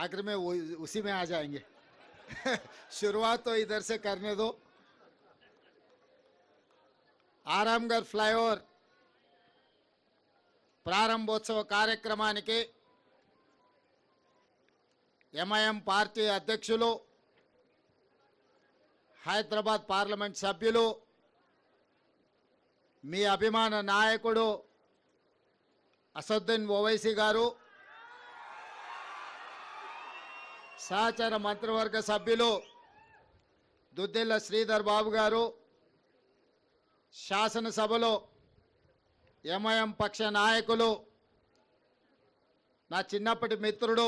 आखिर में उसी में आ जाएंगे। शुरुआत तो इधर से करने दो। आरामगढ़ फ्लाईओवर ప్రారంభోత్సవ కార్యక్రమానికి ఎంఐఎం పార్టీ అధ్యక్షులు, హైదరాబాద్ పార్లమెంట్ సభ్యులు, మీ అభిమాన నాయకుడు అసదుద్దీన్ ఓవైసీ గారు, సహచర మంత్రివర్గ సభ్యులు దుద్దిల్ల శ్రీధర్ బాబు గారు, శాసనసభలో ఎంఐఎం పక్ష నాయకులు నా చిన్నప్పటి మిత్రుడు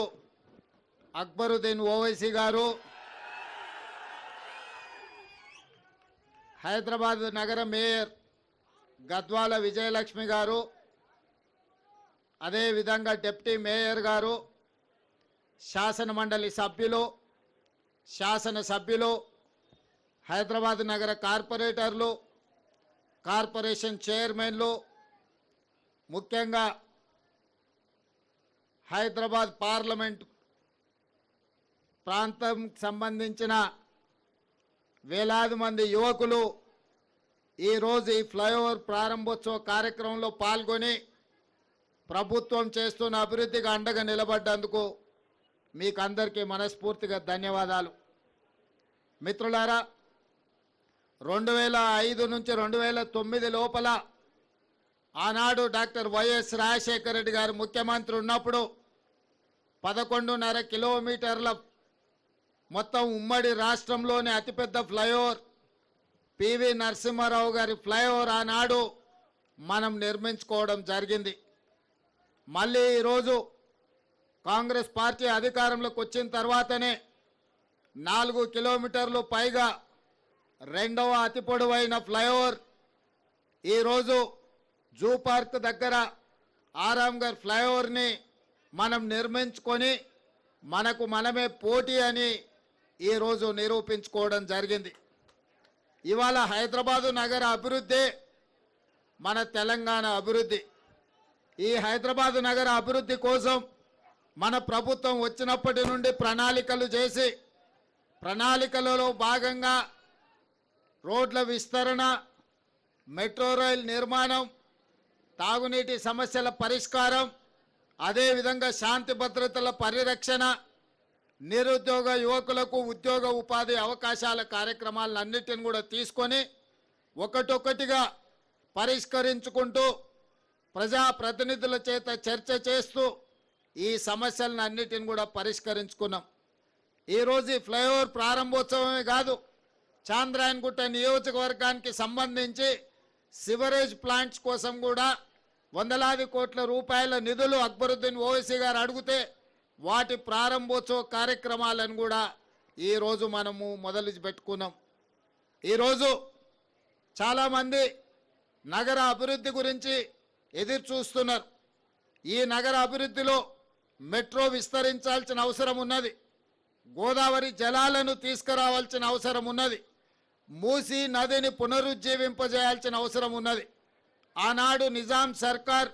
అక్బరుద్దీన్ ఓవైసీ గారు, హైదరాబాద్ నగర మేయర్ గద్వాల విజయలక్ష్మి గారు, అదేవిధంగా డిప్యూటీ మేయర్ గారు, శాసన మండలి సభ్యులు, శాసనసభ్యులు, హైదరాబాద్ నగర కార్పొరేటర్లు, కార్పొరేషన్ చైర్మన్లు, ముఖ్యంగా హైదరాబాద్ పార్లమెంట్ ప్రాంతం సంబంధించిన వేలాది మంది యువకులు ఈరోజు ఈ ఫ్లైఓవర్ ప్రారంభోత్సవ కార్యక్రమంలో పాల్గొని ప్రభుత్వం చేస్తున్న అభివృద్ధికి అండగా నిలబడ్డందుకు మీకు అందరికీ మనస్ఫూర్తిగా ధన్యవాదాలు. మిత్రులారా, 2005 నుంచి 2009 లోపల ఆనాడు డాక్టర్ వైఎస్ రాజశేఖర రెడ్డి గారు ముఖ్యమంత్రి ఉన్నప్పుడు 11.5 కిలోమీటర్ల మొత్తం ఉమ్మడి రాష్ట్రంలోని అతిపెద్ద ఫ్లైఓవర్ పివి నరసింహారావు గారి ఫ్లైఓవర్ ఆనాడు మనం నిర్మించుకోవడం జరిగింది. మళ్ళీ ఈరోజు కాంగ్రెస్ పార్టీ అధికారంలోకి వచ్చిన తర్వాతనే 4 కిలోమీటర్లు పైగా రెండవ అతి పొడవైన ఫ్లైఓవర్ ఈరోజు జూ పార్క్ దగ్గర ఆరాంగర్ ఫ్లైఓవర్ని మనం నిర్మించుకొని మనకు మనమే పోటీ అని ఈరోజు నిరూపించుకోవడం జరిగింది. ఇవాళ హైదరాబాదు నగర అభివృద్ధి మన తెలంగాణ అభివృద్ధి. ఈ హైదరాబాదు నగర అభివృద్ధి కోసం మన ప్రభుత్వం వచ్చినప్పటి నుండి ప్రణాళికలు చేసి, ప్రణాళికలలో భాగంగా రోడ్ల విస్తరణ, మెట్రో రైల్ నిర్మాణం, తాగునీటి సమస్యల పరిష్కారం, అదేవిధంగా శాంతి భద్రతల పరిరక్షణ, నిరుద్యోగ యువకులకు ఉద్యోగ ఉపాధి అవకాశాల కార్యక్రమాలన్నిటిని కూడా తీసుకొని ఒకటొక్కటిగా పరిష్కరించుకుంటూ ప్రజాప్రతినిధుల చేత చర్చ చేస్తూ ఈ సమస్యలను అన్నిటిని కూడా పరిష్కరించుకున్నాం. ఈరోజు ఈ ఫ్లైఓవర్ ప్రారంభోత్సవమే కాదు, చాంద్రాయణగుట్ట నియోజకవర్గానికి సంబంధించి సివరేజ్ ప్లాంట్స్ కోసం కూడా వందలాది కోట్ల రూపాయల నిధులు అక్బరుద్దీన్ ఓవైసీ గారు అడిగితే వాటి ప్రారంభోత్సవ కార్యక్రమాలను కూడా ఈరోజు మనము మొదలు పెట్టుకున్నాం. ఈరోజు చాలామంది నగర అభివృద్ధి గురించి ఎదురు చూస్తున్నారు. ఈ నగర అభివృద్ధిలో మెట్రో విస్తరించాల్సిన అవసరం ఉన్నది, గోదావరి జలాలను తీసుకురావాల్సిన అవసరం ఉన్నది, మూసీ నదిని పునరుజ్జీవింపజేయాల్సిన అవసరం ఉన్నది. ఆనాడు నిజాం సర్కార్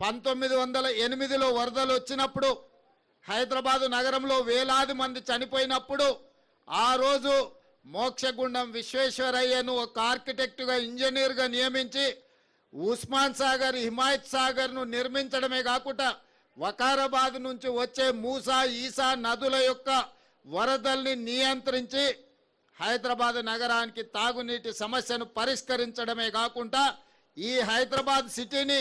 1908లో వరదలు వచ్చినప్పుడు హైదరాబాదు నగరంలో వేలాది మంది చనిపోయినప్పుడు ఆ రోజు మోక్షగుండం విశ్వేశ్వరయ్యను ఒక ఆర్కిటెక్టుగా, ఇంజనీర్గా నియమించి ఉస్మాన్ సాగర్, హిమాయత్ సాగర్ను నిర్మించడమే కాకుండా వకారాబాద్ నుంచి వచ్చే మూసా, ఈసా నదుల యొక్క వరదల్ని నియంత్రించి హైదరాబాద్ నగరానికి తాగునీటి సమస్యను పరిష్కరించడమే కాకుండా ఈ హైదరాబాద్ సిటీని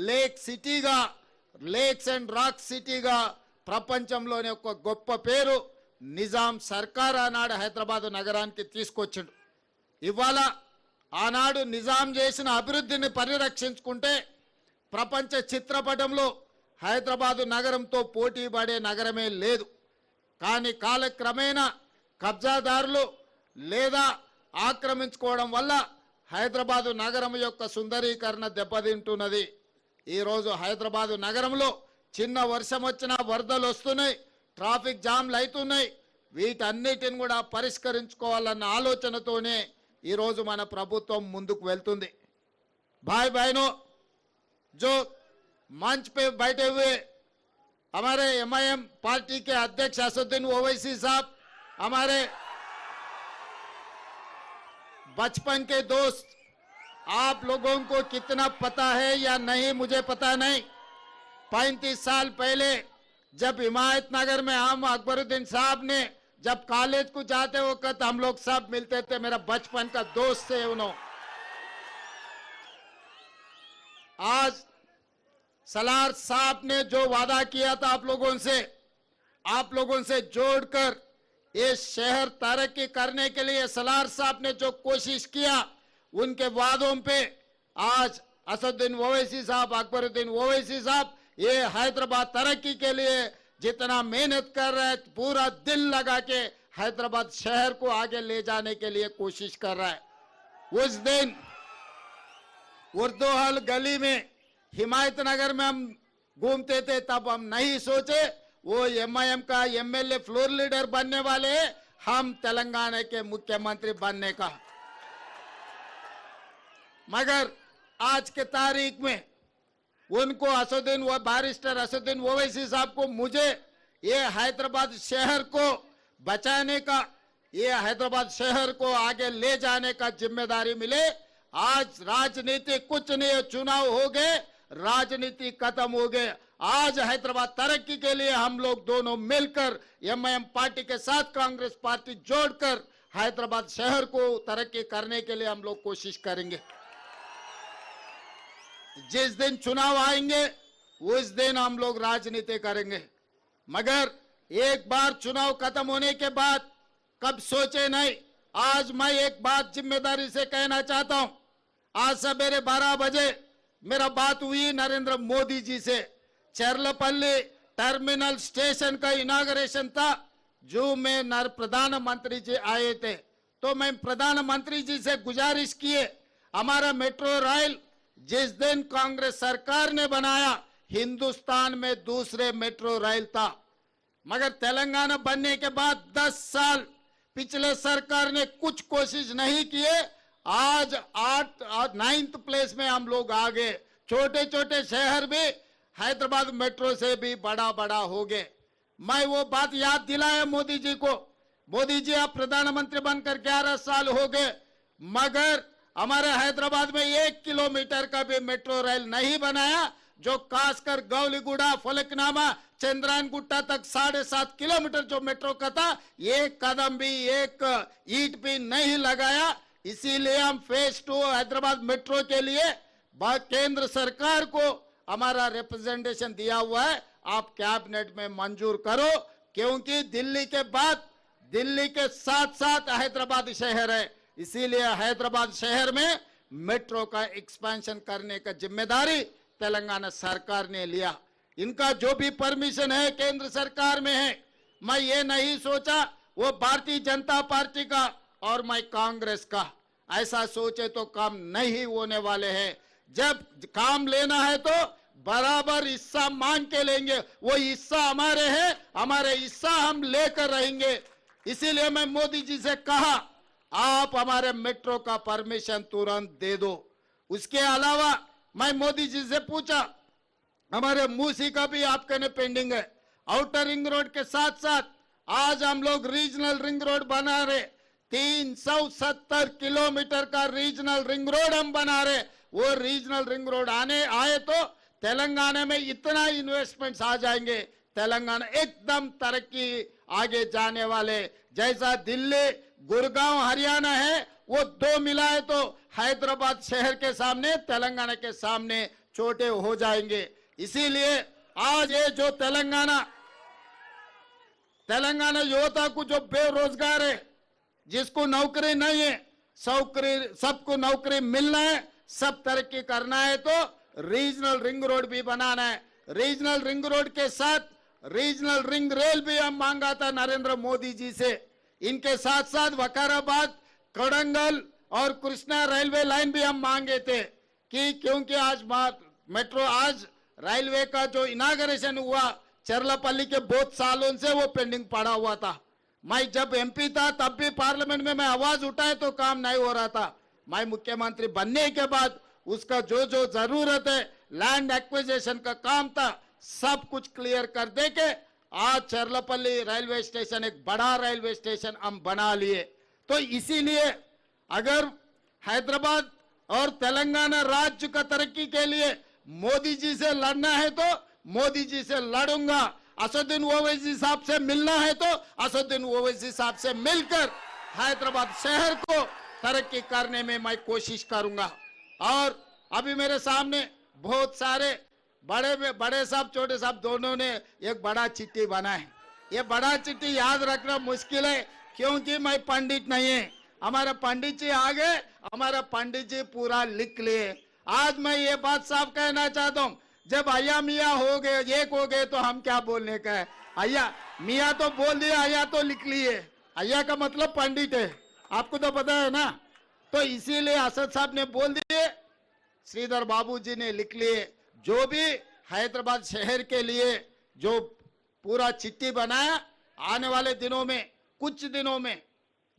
లేక్ సిటీగా, లేక్స్ అండ్ రాక్ సిటీగా ప్రపంచంలోనే ఒక గొప్ప పేరు నిజాం సర్కార్ ఆనాడు హైదరాబాద్ నగరానికి తీసుకొచ్చిండు. ఇవాళ ఆనాడు నిజాం చేసిన అభివృద్ధిని పరిరక్షించుకుంటే ప్రపంచ చిత్రపటంలో హైదరాబాదు నగరంతో పోటీ పడే నగరమే లేదు. కానీ కాలక్రమేణా కబ్జాదారులు లేదా ఆక్రమించుకోవడం వల్ల హైదరాబాదు నగరం యొక్క సుందరీకరణ దెబ్బతింటున్నది. ఈరోజు హైదరాబాదు నగరంలో చిన్న వర్షం వచ్చినా వరదలు వస్తున్నాయి, ట్రాఫిక్ జామ్లు అవుతున్నాయి. వీటన్నిటిని కూడా పరిష్కరించుకోవాలన్న ఆలోచనతోనే ఈరోజు మన ప్రభుత్వం ముందుకు వెళ్తుంది. भाई बहनों, जो मंच पे बैठे हुए हमारे एमआईएम पार्टी के अध्यक्ष असदुद्दीन ओवैसी साहब, हमारे बचपन के दोस्त, आप लोगों को कितना पता है या नहीं मुझे पता नहीं। 35 साल पहले जब हिमायत नगर में हम अकबरुद्दीन साहब ने जब कॉलेज को जाते वक्त हम लोग सब मिलते थे, मेरा बचपन का दोस्त थे उन्होंने। आज सलार साहब ने जो वादा किया था आप लोगों से जोड़कर ये शहर तरक्की करने के लिए सलार साहब ने जो कोशिश किया, उनके वादों पे आज असदुद्दीन ओवैसी साहब, अकबरुद्दीन ओवैसी साहब ये हैदराबाद तरक्की के लिए जितना मेहनत कर रहे हैं, पूरा दिल लगा के हैदराबाद शहर को आगे ले जाने के लिए कोशिश कर रहा है। उस दिन उर्दू हॉल गली में हिमायत नगर में हम घूमते थे, तब हम नहीं सोचे वो एमआईएम का एमएलए फ्लोर लीडर बनने वाले हैं, हम तेलंगाना के मुख्यमंत्री बनने का। मगर आज के तारीख में उनको बैरिस्टर असदुद्दीन ओवैसी साहब को मुझे ये हैदराबाद शहर को बचाने का, ये हैदराबाद शहर को आगे ले जाने का जिम्मेदारी मिले। आज राजनीति कुछ नहीं, चुनाव हो गए, राजनीति खत्म हो गए। आज हैदराबाद तरक्की के लिए हम लोग दोनों मिलकर एमआईएम पार्टी के साथ कांग्रेस पार्टी जोड़कर हैदराबाद शहर को तरक्की करने के लिए हम लोग कोशिश करेंगे। जिस दिन चुनाव आएंगे उस दिन हम लोग राजनीति करेंगे, मगर एक बार चुनाव खत्म होने के बाद कब सोचे नहीं। आज मैं एक बात जिम्मेदारी से कहना चाहता हूं। आज सवेरे 12 बजे मेरा बात हुई नरेंद्र मोदी जी से। चरलपल्ली टर्मिनल स्टेशन का इनाग्रेशन था, जो में प्रधानमंत्री जी आए थे, तो मैं प्रधानमंत्री जी से गुजारिश किए, हमारा मेट्रो रेल जिस दिन कांग्रेस सरकार ने बनाया, हिंदुस्तान में दूसरे मेट्रो रेल था, मगर तेलंगाना बनने के बाद 10 साल पिछले सरकार ने कुछ कोशिश नहीं किए। आज 9th प्लेस में हम लोग आ गए। छोटे छोटे शहर भी हैदराबाद मेट्रो से भी बड़ा हो गए। मैं वो बात याद दिलाया मोदी जी को, मोदी जी आप प्रधानमंत्री बनकर 11 साल हो गए, मगर हमारे हैदराबाद में 1 किलोमीटर का भी मेट्रो रेल नहीं बनाया, जो खासकर गौलीगुड़ा, फलकनामा, चंद्रायन गुट्टा तक 7.5 किलोमीटर जो मेट्रो का था, एक कदम भी, एक ईंट भी नहीं लगाया। इसीलिए हम फेज 2 हैदराबाद मेट्रो के लिए केंद्र सरकार को हमारा रिप्रेजेंटेशन दिया हुआ है, आप कैबिनेट में मंजूर करो, क्योंकि दिल्ली के बाद दिल्ली के साथ साथ हैदराबाद शहर है, इसीलिए हैदराबाद शहर में मेट्रो का एक्सपेंशन करने का जिम्मेदारी तेलंगाना सरकार ने लिया। इनका जो भी परमिशन है केंद्र सरकार में है। मैं ये नहीं सोचा वो भारतीय जनता पार्टी का और मैं कांग्रेस का, ऐसा सोचे तो काम नहीं होने वाले हैं। जब काम लेना है तो बराबर हिस्सा मांग के लेंगे, वो हिस्सा हमारे हैं, हमारे हिस्सा हम लेकर रहेंगे। इसीलिए मैं मोदी जी से कहा, आप हमारे मेट्रो का परमिशन तुरंत दे दो। उसके अलावा मैं मोदी जी से पूछा, हमारे मूसी का भी आपके ने पेंडिंग है। आउटर रिंग रोड के साथ साथ आज हम लोग रीजनल रिंग रोड बना रहे, 370 किलोमीटर का रीजनल रिंग रोड हम बना रहे। वो रीजनल रिंग रोड आए तो तेलंगाना में इतना इन्वेस्टमेंट्स आ जाएंगे, तेलंगाना एकदम तरक्की आगे जाने वाले। जैसा दिल्ली, गुड़गांव, हरियाणा है, वो 2 मिलाए तो हैदराबाद शहर के सामने, तेलंगाना के सामने छोटे हो जाएंगे। इसीलिए आज ये जो तेलंगाना युवता को जो बेरोजगार है, जिसको नौकरी नहीं है, सबको नौकरी मिलना है, सब तरक्की करना है, तो रीजनल रिंग रोड भी बनाना है। रीजनल रिंग रोड के साथ रीजनल रिंग रेल भी हम मांगा था नरेंद्र मोदी जी से। इनके साथ साथ वकाराबाद, कड़ंगल और कृष्णा रेलवे लाइन भी हम मांगे थे, कि क्योंकि आज मेट्रो, आज रेलवे का जो इनाग्रेशन हुआ, चरलापल्ली के बहुत सालों से वो पेंडिंग पड़ा हुआ था। मैं जब एमपी था तब भी पार्लियामेंट में मैं आवाज उठाए तो काम नहीं हो रहा था। मैं मुख्यमंत्री बनने के बाद उसका जो जरूरत है, लैंड एक्विजिशन का काम था, सब कुछ क्लियर कर दे के आज चरलपल्ली रेलवे स्टेशन एक बड़ा रेलवे स्टेशन हम बना लिए। तो इसीलिए अगर हैदराबाद और तेलंगाना राज्य का तरक्की के लिए मोदी जी से लड़ना है तो मोदी जी से लड़ूंगा, असदुद्दीन ओवैसी साहब से मिलना है तो असदुद्दीन ओवैसी साहब से मिलकर हैदराबाद शहर को तरक्की करने में मैं कोशिश करूंगा। और अभी मेरे सामने बहुत सारे बड़े साहब छोटे साहब दोनों ने एक बड़ा चिट्ठी बना है। ये बड़ा चिट्ठी याद रखना मुश्किल है क्योंकि मैं पंडित नहीं है। हमारे पंडित जी आ गए, हमारे पंडित जी पूरा लिख लिए। आज मैं ये बात साफ कहना चाहता हूँ, जब अय्या मियाँ हो गए, एक हो गए, तो हम क्या बोलने का है। अय्या मियाँ तो बोल दिया, अय्या तो लिख लिए। अय्या का मतलब पंडित है, आपको तो पता है ना। तो इसीलिए असद साहब ने बोल दिए, श्रीधर बाबू जी ने लिख लिए। जो भी हैदराबाद शहर के लिए जो पूरा चिट्ठी बनाया, आने वाले दिनों में, कुछ दिनों में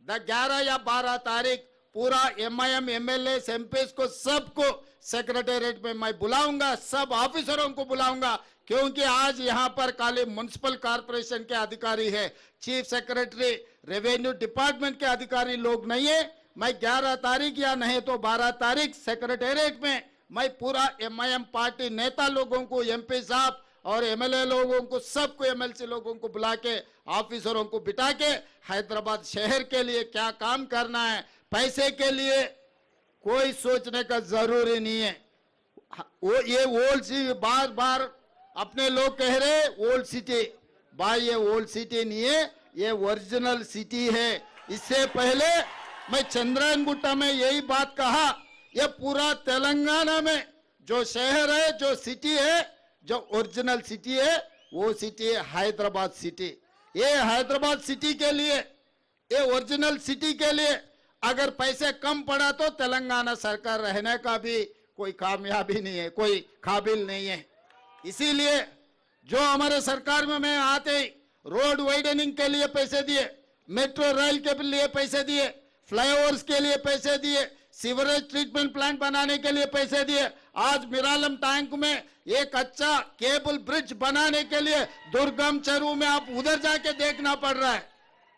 11 या 12 तारीख पूरा MIM MLA MPs को सबको सेक्रेटेरिएट में मैं बुलाऊंगा, सब ऑफिसरों को बुलाऊंगा, क्योंकि आज यहां पर खाली म्युनिसिपल कॉर्पोरेशन के अधिकारी है, चीफ सेक्रेटरी रेवेन्यू डिपार्टमेंट के अधिकारी लोग नहीं है। मैं 11 तारीख या नहीं तो 12 तारीख सेक्रेटेरिएट में मैं पूरा MIM पार्टी नेता लोगों को, MP साहब और MLA लोगों को, सबको, MLC लोगों को बुला के, ऑफिसरों को बिठा के हैदराबाद शहर के लिए क्या काम करना है, पैसे के लिए कोई सोचने का जरूरी नहीं है। वो ये ओल्ड सिटी, बार बार अपने लोग कह रहे ओल्ड सिटी, भाई ये ओल्ड सिटी नहीं है, ये ओरिजिनल सिटी है। इससे पहले मैं चंद्रायनगुट्टा में यही बात कहा, ये पूरा तेलंगाना में जो शहर है, जो सिटी है, जो ओरिजिनल सिटी है, वो सिटी है हैदराबाद सिटी। ये हैदराबाद सिटी के लिए, ये ओरिजिनल सिटी के लिए अगर पैसे कम पड़ा तो तेलंगाना सरकार रहने का भी कोई कामयाबी नहीं है, कोई काबिल नहीं है। इसीलिए जो हमारे सरकार में मैं आते ही रोड वाइडनिंग के लिए पैसे दिए, मेट्रो रेल के लिए पैसे दिए, फ्लाईओवर्स के लिए पैसे दिए, सीवरेज ट्रीटमेंट प्लांट बनाने के लिए पैसे दिए। आज मिरालम टैंक में एक अच्छा केबल ब्रिज बनाने के लिए दुर्गम चरू में आप उधर जाके देखना पड़ रहा है।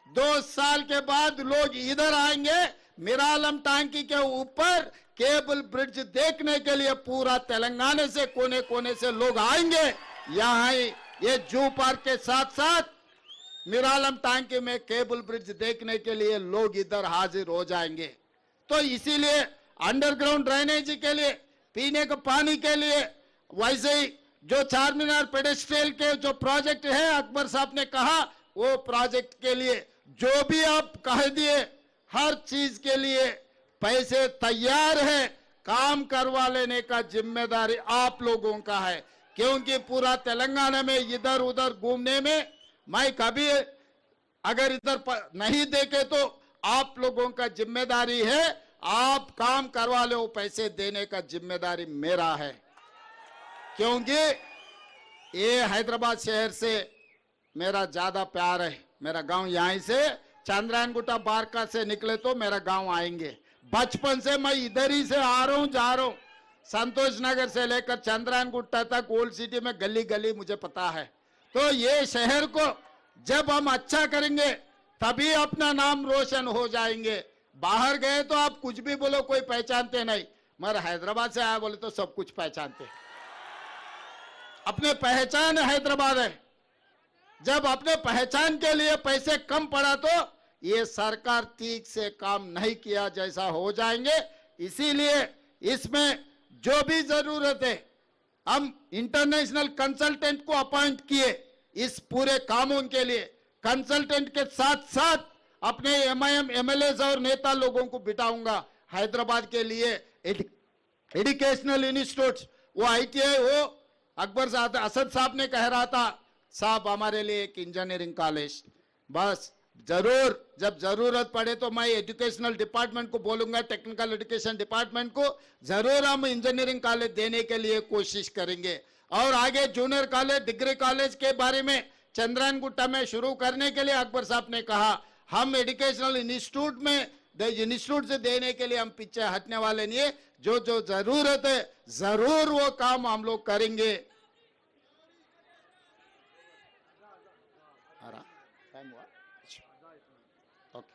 2 साल के बाद लोग इधर आएंगे, मिरालम टैंकी के ऊपर केबल ब्रिज देखने के लिए पूरा तेलंगाना से कोने कोने से लोग आएंगे। यहाँ ये जू पार्क के साथ साथ मिरालम टैंकी में केबल ब्रिज देखने के लिए लोग इधर हाजिर हो जाएंगे। तो इसीलिए अंडरग्राउंड ड्रेनेज के लिए, पीने के पानी के लिए, वैसे ही जो चारमीनार पेडेस्ट्रियल के जो प्रोजेक्ट है, अकबर साहब ने कहा, वो प्रोजेक्ट के लिए जो भी आप कह दिए, हर चीज के लिए पैसे तैयार है। काम करवा लेने का जिम्मेदारी आप लोगों का है, क्योंकि पूरा तेलंगाना में इधर उधर घूमने में मैं कभी अगर इधर नहीं देखे तो आप लोगों का जिम्मेदारी है। आप काम करवा लो, पैसे देने का जिम्मेदारी मेरा है, क्योंकि ये हैदराबाद शहर से मेरा ज्यादा प्यार है। मेरा गांव यहीं से चंद्रायनगुट्टा बारका से निकले तो मेरा गांव आएंगे। बचपन से मैं इधर ही से आ रहा हूं, जा रहा हूं। संतोष नगर से लेकर चंद्रायनगुट्टा तक ओल्ड सिटी में गली गली मुझे पता है। तो ये शहर को जब हम अच्छा करेंगे तभी अपना नाम रोशन हो जाएंगे। बाहर गए तो आप कुछ भी बोलो, कोई पहचानते नहीं, मगर हैदराबाद से आया बोले तो सब कुछ पहचानते। अपने पहचान हैदराबाद है। जब अपने पहचान के लिए पैसे कम पड़ा तो ये सरकार ठीक से काम नहीं किया जैसा हो जाएंगे। इसीलिए इसमें जो भी जरूरत है, हम इंटरनेशनल कंसल्टेंट को अपॉइंट किए इस पूरे कामों के लिए। कंसल्टेंट के साथ साथ अपने MIM MLAs और नेता लोगों को बिठाऊंगा हैदराबाद के लिए। एजुकेशनल इंस्टीट्यूट, वो ITI हो, अकबर साहब, असद साहब ने कह रहा था, साहब हमारे लिए एक इंजीनियरिंग कॉलेज, बस जरूर जब जरूरत पड़े तो मैं एजुकेशनल डिपार्टमेंट को बोलूंगा, टेक्निकल एजुकेशन डिपार्टमेंट को जरूर हम इंजीनियरिंग कॉलेज देने के लिए कोशिश करेंगे। और आगे जूनियर कॉलेज, डिग्री कॉलेज के बारे में चंद्रायनगुट्टा में शुरू करने के लिए अकबर साहब ने कहा, हम एजुकेशनल इंस्टीट्यूट में इंस्टीट्यूट से देने के लिए हम पीछे हटने वाले नहीं है। जो जो जरूरत है जरूर वो काम हम लोग करेंगे। टाइम हुआ? ओके।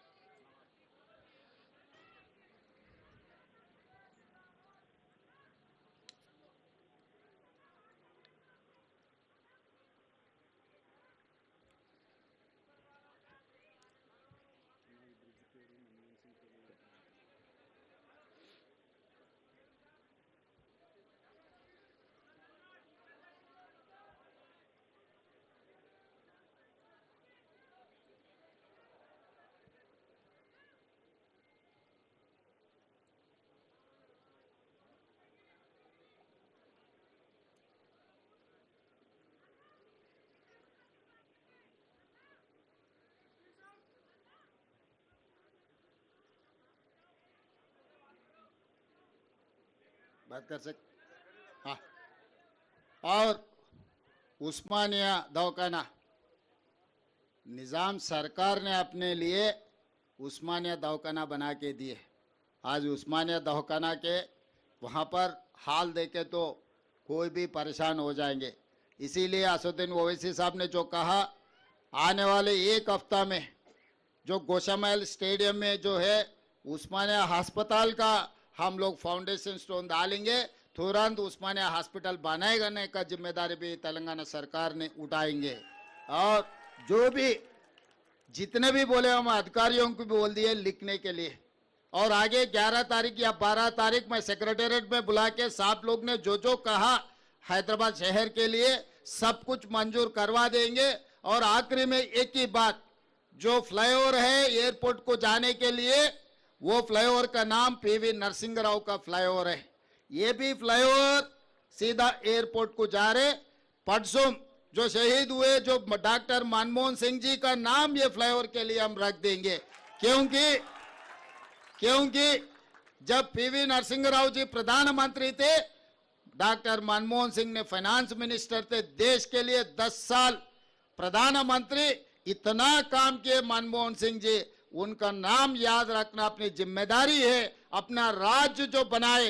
बात कर सकते? हाँ। और उस्मानिया दवाखाना, निजाम सरकार ने अपने लिए उस्मानिया दवाखाना बना के दिए। आज उस्मानिया दवाखाना के वहाँ पर हाल देखे तो कोई भी परेशान हो जाएंगे। इसीलिए असदुद्दीन ओवैसी साहब ने जो कहा, आने वाले एक हफ्ता में जो गोशामहल स्टेडियम में जो है उस्मानिया अस्पताल का हम लोग फाउंडेशन स्टोन डालेंगे, तुरंत उस्मानिया हॉस्पिटल बनाने का जिम्मेदारी भी तेलंगाना सरकार ने उठाएंगे। और जो भी जितने भी बोले हम अधिकारियों को भी बोल दिए लिखने के लिए। और आगे 11 तारीख या 12 तारीख में सेक्रेटेरिएट में बुला के साहब लोग ने जो जो कहा हैदराबाद शहर के लिए सब कुछ मंजूर करवा देंगे। और आखिरी में एक ही बात, जो फ्लाईओवर है एयरपोर्ट को जाने के लिए, वो फ्लाईओवर का नाम पीवी नरसिंह राव का फ्लाईओवर है। ये भी फ्लाईओवर सीधा एयरपोर्ट को जा रहे। परसों जो शहीद हुए जो डॉक्टर मनमोहन सिंह जी का नाम ये फ्लाईओवर के लिए हम रख देंगे, क्योंकि जब पीवी नरसिंह राव जी प्रधानमंत्री थे, डॉक्टर मनमोहन सिंह ने फाइनेंस मिनिस्टर थे। देश के लिए 10 साल प्रधानमंत्री, इतना काम किए मनमोहन सिंह जी, उनका नाम याद रखना अपनी जिम्मेदारी है। अपना राज्य जो बनाए,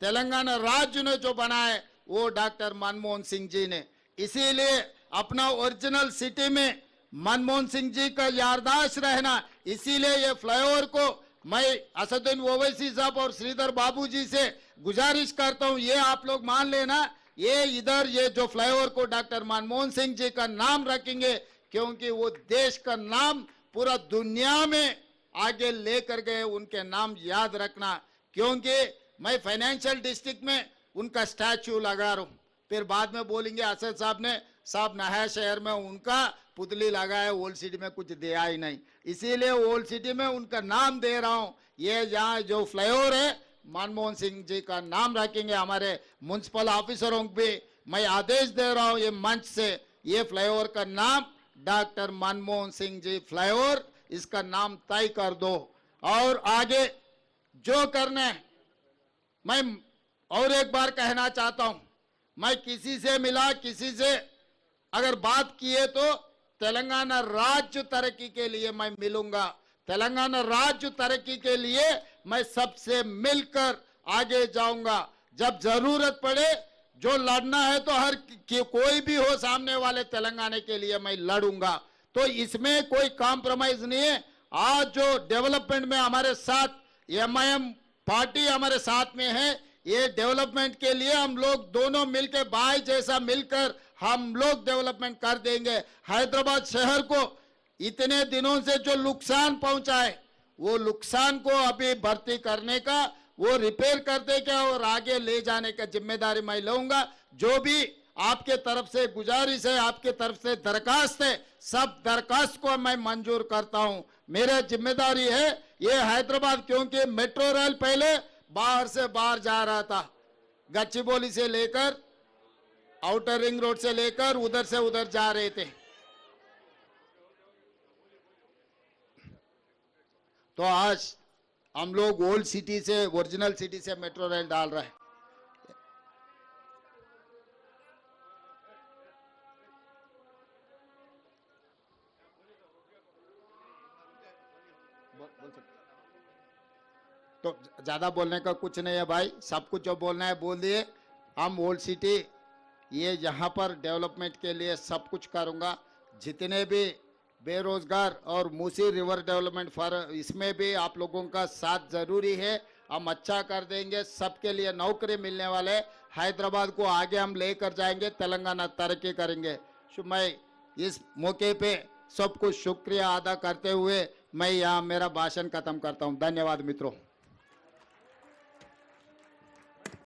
तेलंगाना राज्य ने जो बनाए, वो डॉक्टर मनमोहन सिंह जी ने। इसीलिए अपना ओरिजिनल सिटी में मनमोहन सिंह जी का याददाश्त रहना। इसीलिए ये फ्लाईओवर को मैं असदुद्दीन ओवैसी साहब और श्रीधर बाबू जी से गुजारिश करता हूं, ये आप लोग मान लेना, ये इधर ये जो फ्लाईओवर को डॉक्टर मनमोहन सिंह जी का नाम रखेंगे, क्योंकि वो देश का नाम पूरा दुनिया में आगे लेकर गए। उनके नाम याद रखना, क्योंकि मैं फाइनेंशियल डिस्ट्रिक्ट में उनका स्टैच्यू लगा रहा हूं। फिर बाद में बोलेंगे असद साहब ने साहब नया शहर में उनका पुतली लगाया, ओल्ड सिटी में कुछ दिया ही नहीं। इसीलिए ओल्ड सिटी में उनका नाम दे रहा हूं। ये यहाँ जो फ्लाईओवर है मनमोहन सिंह जी का नाम रखेंगे। हमारे म्युनिसिपल ऑफिसरों को भी मैं आदेश दे रहा हूं ये मंच से, ये फ्लाईओवर का नाम डॉक्टर मनमोहन सिंह जी फ्लाईओवर, इसका नाम तय कर दो। और आगे जो करना है, मैं और एक बार कहना चाहता हूं, मैं किसी से मिला, किसी से अगर बात किए तो तेलंगाना राज्य तरक्की के लिए मैं मिलूंगा। तेलंगाना राज्य तरक्की के लिए मैं सबसे मिलकर आगे जाऊंगा। जब जरूरत पड़े, जो लड़ना है तो हर कोई भी हो सामने वाले तेलंगाना के लिए मैं लड़ूंगा। तो इसमें कोई कॉम्प्रोमाइज नहीं है। आज जो डेवलपमेंट में हमारे साथ एमआईएम पार्टी हमारे साथ में है, ये डेवलपमेंट के लिए हम लोग दोनों मिलकर भाई जैसा मिलकर हम लोग डेवलपमेंट कर देंगे। हैदराबाद शहर को इतने दिनों से जो नुकसान पहुंचा है, वो नुकसान को अभी भर्ती करने का, वो रिपेयर करने का और आगे ले जाने का जिम्मेदारी मैं लूंगा। जो भी आपके तरफ से गुजारिश है, आपके तरफ से दरखास्त है, सब दरखास्त को मैं मंजूर करता हूं। मेरा जिम्मेदारी है ये हैदराबाद, क्योंकि मेट्रो रेल पहले बाहर से बाहर जा रहा था, गच्चीबौली से लेकर आउटर रिंग रोड से लेकर उधर से उधर जा रहे थे। तो आज हम लोग ओल्ड सिटी से, ओरिजिनल सिटी से मेट्रो रेल डाल रहे हैं। तो ज्यादा बोलने का कुछ नहीं है भाई, सब कुछ जो बोलना है बोल दिए। हम ओल्ड सिटी ये यहाँ पर डेवलपमेंट के लिए सब कुछ करूँगा। जितने भी बेरोजगार और मूसी रिवर डेवलपमेंट फॉर, इसमें भी आप लोगों का साथ जरूरी है। हम अच्छा कर देंगे, सबके लिए नौकरी मिलने वाले, हैदराबाद को आगे हम लेकर जाएंगे, तेलंगाना तरक्की करेंगे। मैं इस मौके पे सबको शुक्रिया अदा करते हुए मैं यहाँ मेरा भाषण खत्म करता हूँ। धन्यवाद मित्रों।